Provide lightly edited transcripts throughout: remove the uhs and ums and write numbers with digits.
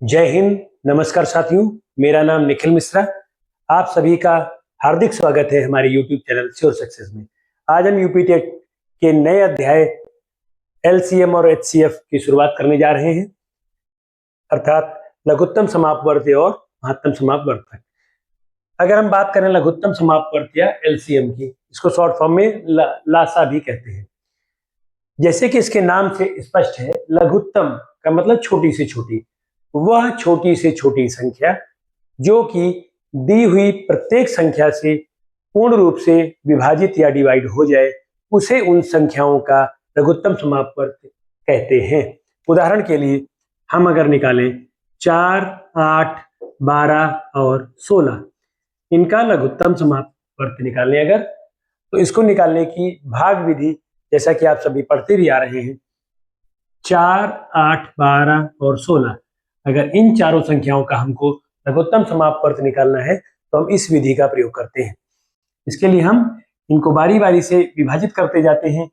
जय हिंद। नमस्कार साथियों, मेरा नाम निखिल मिश्रा। आप सभी का हार्दिक स्वागत है हमारे YouTube चैनल श्योर सक्सेस में। आज हम यूपी टेट के नए अध्याय LCM और HCF की शुरुआत करने जा रहे हैं, अर्थात लघुत्तम समापवर्ती और महत्तम समापवर्तक। अगर हम बात करें लघुत्तम समापवर्ती या LCM की, इसको शॉर्ट फॉर्म में लासा भी कहते हैं। जैसे कि इसके नाम से स्पष्ट है, लघुत्तम का मतलब छोटी से छोटी, वह छोटी से छोटी संख्या जो कि दी हुई प्रत्येक संख्या से पूर्ण रूप से विभाजित या डिवाइड हो जाए, उसे उन संख्याओं का लघुत्तम समापवर्ती कहते हैं। उदाहरण के लिए हम अगर निकालें 4, 8, 12 और 16, इनका लघुत्तम समापवर्ती निकालें अगर, तो इसको निकालने की भाग विधि जैसा कि आप सभी पढ़ते भी आ रहे हैं, 4, 8, 12 और 16, अगर इन चारों संख्याओं का हमको लघुत्तम समापवर्ती निकालना है तो हम इस विधि का प्रयोग करते हैं। इसके लिए हम इनको बारी बारी से विभाजित करते जाते हैं,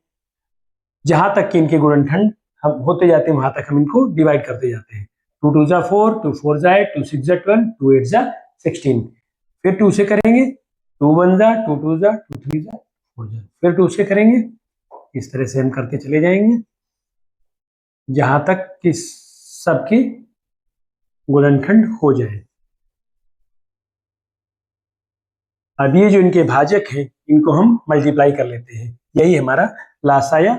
जहां तक कि इनके गुणनखंड हम होते जाते हैं वहां तक हम इनको डिवाइड करते जाते हैं। 2 2 जा 4, 2 4 जा 8, 2 6 जा 12, 2 8 जा 16। फिर 2 से करेंगे, 2 1 जा 2 2 जा 2 3 जा 4 जा, फिर 2 से करेंगे। इस तरह से हम करते चले जाएंगे जहां तक कि सबकी गुणनखंड हो जाए। अब ये जो इनके भाजक हैं, इनको हम मल्टीप्लाई कर लेते हैं। यही हमारा लासा या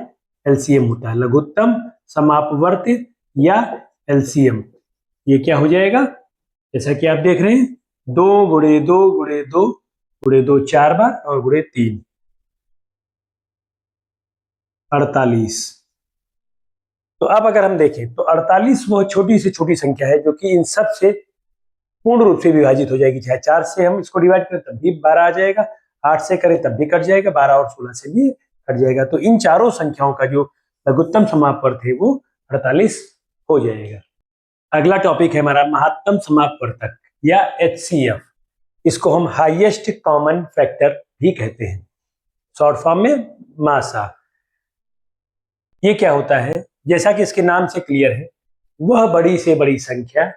LCM होता है, लघुत्तम समापवर्ती या LCM। ये क्या हो जाएगा, जैसा कि आप देख रहे हैं, 2 गुणे 2 गुणे 2 गुणे 2 4 बार और गुणे 3 48। तो अब अगर हम देखें तो 48 वह छोटी से छोटी संख्या है जो कि इन सब से पूर्ण रूप से विभाजित हो जाएगी। चाहे 4 से हम इसको डिवाइड करें तब भी 12 आ जाएगा, 8 से करें तब भी कट जाएगा, 12 और 16 से भी कट जाएगा। तो इन चारों संख्याओं का जो लघुत्तम समापवर्ती है वो 48 हो जाएगा। अगला टॉपिक है हमारा महत्तम समापवर्तक या HCF। इसको हम हाईएस्ट कॉमन फैक्टर भी कहते हैं, शॉर्ट फॉर्म में मासा। ये क्या होता है, जैसा कि इसके नाम से क्लियर है, वह बड़ी से बड़ी संख्या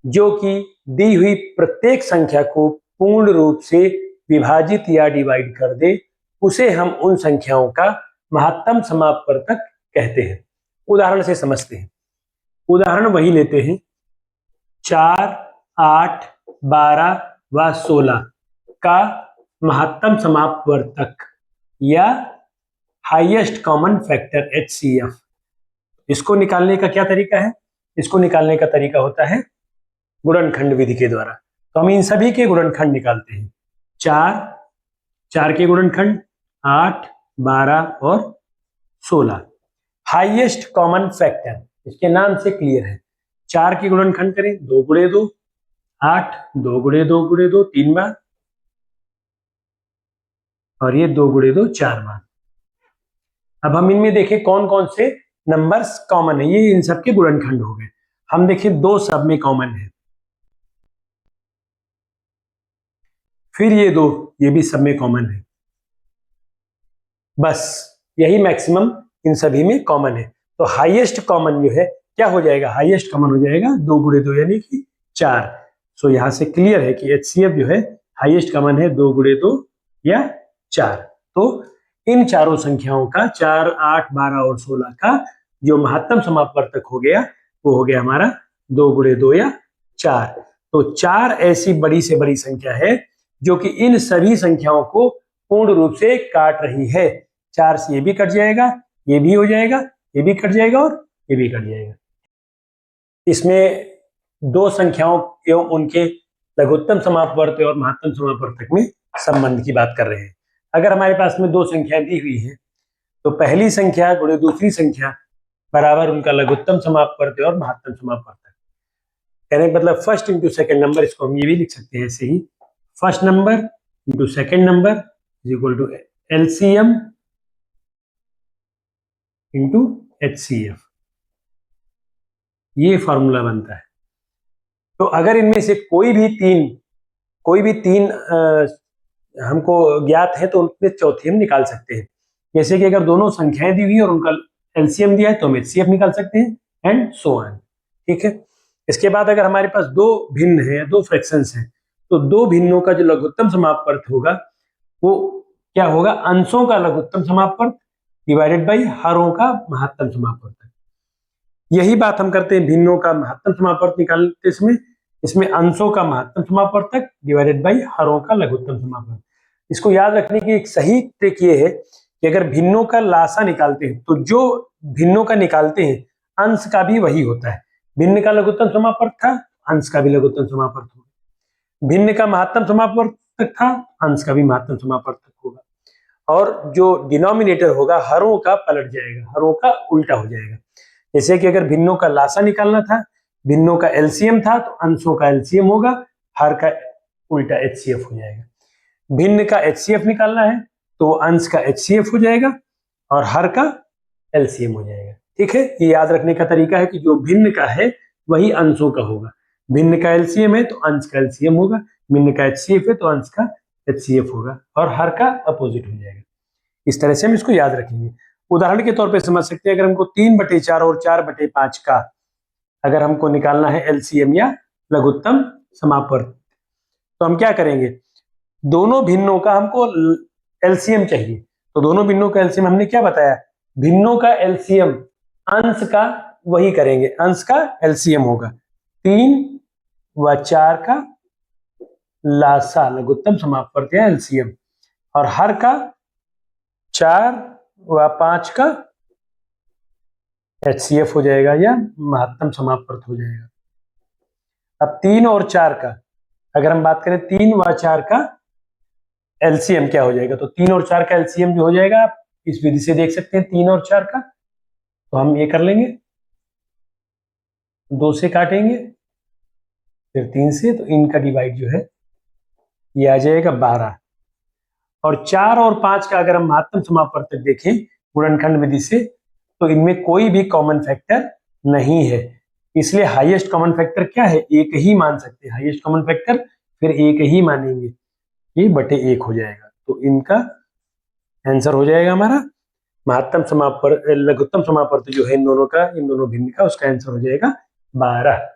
जो कि दी हुई प्रत्येक संख्या को पूर्ण रूप से विभाजित या डिवाइड कर दे, उसे हम उन संख्याओं का महत्तम समापवर्तक कहते हैं। उदाहरण से समझते हैं। उदाहरण वही लेते हैं, 4, 8, 12 व 16 का महत्तम समापवर्तक या हाईएस्ट कॉमन फैक्टर HCF। इसको निकालने का क्या तरीका है, इसको निकालने का तरीका होता है गुणनखंड विधि के द्वारा। तो हम इन सभी के गुणनखंड निकालते हैं। 4 के गुणनखंड 8, 12 और 16। हाईएस्ट कॉमन फैक्टर इसके नाम से क्लियर है। 4 के गुणनखंड करें, 2 गुणे 2 8, 2 गुणे 2 गुणे 2 3 बार और ये 2 गुणे 2 4 बार। अब हम इनमें देखें कौन कौन से नंबर्स कॉमन है। ये इन सबके गुणनखंड हो गए। हम देखें 2 सब में कॉमन है, फिर ये 2, ये भी सब में कॉमन है। बस यही मैक्सिमम इन सभी में कॉमन है। तो हाईएस्ट कॉमन जो है क्या हो जाएगा, हाईएस्ट कॉमन हो जाएगा 2 गुणे 2 यानी कि 4। सो यहां से क्लियर है कि HCF जो है हाईएस्ट कॉमन है 2 गुणे 2 या 4। तो इन चारों संख्याओं का 4, 8, 12 और 16 का जो महत्तम समापवर्तक हो गया वो हो गया हमारा 2 गुणे 2 या 4। तो 4 ऐसी बड़ी से बड़ी संख्या है जो कि इन सभी संख्याओं को पूर्ण रूप से काट रही है। 4 से ये भी कट जाएगा, ये भी हो जाएगा, ये भी कट जाएगा और ये भी कट जाएगा। इसमें 2 संख्याओं एवं उनके लघुत्तम समापवर्ती और महत्तम समापवर्तक में संबंध की बात कर रहे हैं। अगर हमारे पास में 2 संख्याएं दी हुई हैं तो पहली संख्या गुणे दूसरी संख्या बराबर उनका लघुत्तम समापवर्ती और महत्तम समापवर्तक। कहने का मतलब फर्स्ट इंटू सेकेंड नंबर, इसको हम ये भी लिख सकते हैं ऐसे ही, first number into second number is equal to LCM into HCF। ये फॉर्मूला बनता है। तो अगर इनमें से कोई भी तीन हमको ज्ञात है तो उनमें चौथी हम निकाल सकते हैं। जैसे कि अगर दोनों संख्याएं दी हुई और उनका LCM दिया है तो हम HCF निकाल सकते हैं एंड सो ऑन। ठीक है, इसके बाद अगर हमारे पास दो भिन्न है, दो फ्रैक्शंस हैं, तो दो भिन्नों का जो लघुत्तम समापवर्त होगा वो क्या होगा, अंशों का लघुत्तम समापवर्त डिवाइडेड बाई हरों का महत्तम समापवर्त। यही बात हम करते हैं भिन्नों का महत्तम समापवर्त निकालते समय, इसमें अंशों का महत्तम समापवर्तक डिवाइडेड बाई हरों का लघुत्तम समापवर्तक। इसको याद रखने की एक सही ट्रिक ये है कि अगर भिन्नों का लासा निकालते हैं तो जो भिन्नों का निकालते हैं अंश का भी वही होता है। भिन्न का लघुत्तम समापवर्त था, अंश का भी लघुत्तम समापवर्त होगा। भिन्न का महत्तम समापवर्तक था, अंश का भी महत्तम समापवर्तक होगा। और जो डिनोमिनेटर होगा हरों का पलट जाएगा, हरों का उल्टा हो जाएगा। जैसे कि अगर भिन्नों का लासा निकालना था, भिन्नों का एलसीएम था, तो अंशों का एलसीएम होगा, हर का उल्टा एचसीएफ हो जाएगा। भिन्न का एचसीएफ निकालना है तो अंश का एचसीएफ हो जाएगा और हर का एलसीएम हो जाएगा। ठीक है, ये याद रखने का तरीका है कि जो भिन्न का है वही अंशों का होगा। भिन्न का एलसीएम है तो अंश का एलसीएम होगा, भिन्न का एचसीएफ है तो अंश का एचसीएफ होगा और हर का अपोजिट हो जाएगा। इस तरह से हम इसको याद रखेंगे। उदाहरण के तौर पे समझ सकते हैं, अगर हमको 3/4 और 4/5 का अगर हमको निकालना है एलसीएम या लघुत्तम समापवर्त, तो हम क्या करेंगे, दोनों भिन्नों का हमको एलसीएम चाहिए। तो दोनों भिन्नों का एलसीएम हमने क्या बताया, भिन्नों का एलसीएम अंश का वही करेंगे, अंश का एलसीएम होगा 3 व 4 का लासा लघुत्तम समापवर्त या एलसीएम, और हर का 4 व 5 का एचसीएफ हो जाएगा या महत्तम समापवर्त हो जाएगा। अब 3 और 4 का अगर हम बात करें, 3 व 4 का एलसीएम क्या हो जाएगा, तो 3 और 4 का एलसीएम जो हो जाएगा, आप इस विधि से देख सकते हैं 3 और 4 का, तो हम ये कर लेंगे, 2 से काटेंगे फिर 3 से, तो इनका डिवाइड जो है ये आ जाएगा 12। और 4 और 5 का अगर हम महत्तम समापवर्तक देखें गुणनखंड विधि से, तो इनमें कोई भी कॉमन फैक्टर नहीं है, इसलिए हाईएस्ट कॉमन फैक्टर क्या है, एक ही मान सकते हैं। हाईएस्ट कॉमन फैक्टर फिर एक ही मानेंगे, ये बटे 1 हो जाएगा। तो इनका आंसर हो जाएगा हमारा महत्तम समापवर्त लघुत्तम समापवर्त जो है इन दोनों का, इन दोनों भिन्न का, उसका आंसर हो जाएगा 12।